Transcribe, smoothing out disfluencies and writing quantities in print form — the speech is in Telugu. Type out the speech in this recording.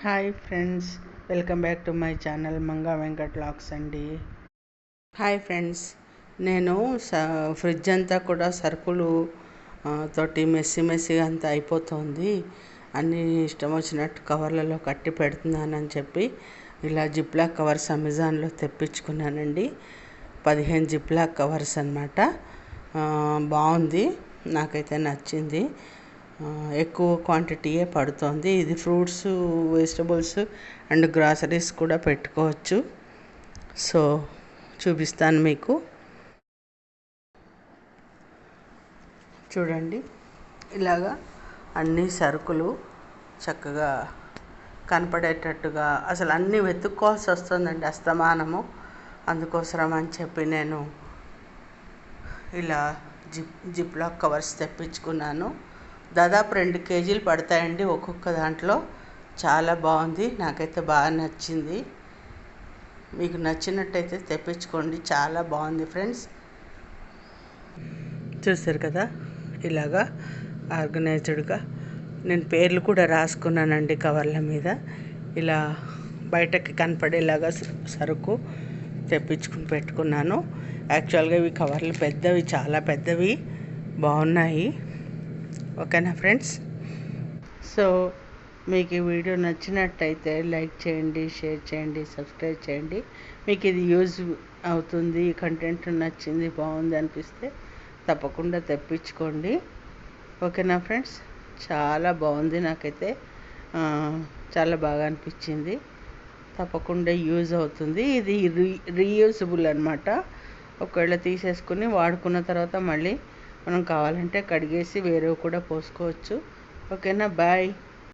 Hi friends, welcome back to my channel Manga Venkat vlogs అండి. హాయ్ ఫ్రెండ్స్, నేను ఫ్రిడ్జ్ అంతా కూడా సరుకులు తోటి మెస్సీగా అంతా అయిపోతుంది. అన్నీ ఇష్టం వచ్చినట్టు కవర్లలో కట్టి పెడుతున్నానని చెప్పి ఇలా జిప్లాక్ కవర్స్ అమెజాన్లో తెప్పించుకున్నానండి. 15 జిప్లాక్ కవర్స్ అన్నమాట. బాగుంది, నాకైతే నచ్చింది. ఎక్కువ క్వాంటిటీయే పడుతుంది. ఇది ఫ్రూట్స్, వెజిటబుల్స్ అండ్ గ్రాసరీస్ కూడా పెట్టుకోవచ్చు. సో చూపిస్తాను మీకు. చూడండి, ఇలాగా అన్ని సరుకులు చక్కగా కనపడేటట్టుగా అసలు అన్నీ వెతుక్కోవాల్సి వస్తుందండి అస్తమానము. అందుకోసం అని చెప్పి నేను ఇలా జిప్లాక్ కవర్స్ తెప్పించుకున్నాను. దాదాపు 2 కేజీలు పడతాయండి ఒక్కొక్క దాంట్లో. చాలా బాగుంది, నాకైతే బాగా నచ్చింది. మీకు నచ్చినట్టయితే తెప్పించుకోండి, చాలా బాగుంది ఫ్రెండ్స్. చూసారు కదా, ఇలాగా ఆర్గనైజ్డ్గా నేను పేర్లు కూడా రాసుకున్నానండి కవర్ల మీద. ఇలా బయటకి కనపడేలాగా సరుకు తెప్పించుకుని పెట్టుకున్నాను. యాక్చువల్గా ఇవి కవర్లు పెద్దవి, చాలా పెద్దవి, బాగున్నాయి. ఓకేనా ఫ్రెండ్స్? సో మీకు ఈ వీడియో నచ్చినట్టయితే లైక్ చేయండి, షేర్ చేయండి, సబ్స్క్రైబ్ చేయండి. మీకు ఇది యూజ్ అవుతుంది, కంటెంట్ నచ్చింది, బాగుంది అనిపిస్తే తప్పకుండా తెప్పించుకోండి. ఓకేనా ఫ్రెండ్స్? చాలా బాగుంది, నాకైతే చాలా బాగా అనిపించింది. తప్పకుండా యూజ్ అవుతుంది. ఇది రీయూజబుల్ అనమాట. ఒకవేళ తీసేసుకుని వాడుకున్న తర్వాత మళ్ళీ మనం కావాలంటే కడిగేసి వేరేవి కూడా పోసుకోవచ్చు. ఓకేనా? బాయ్.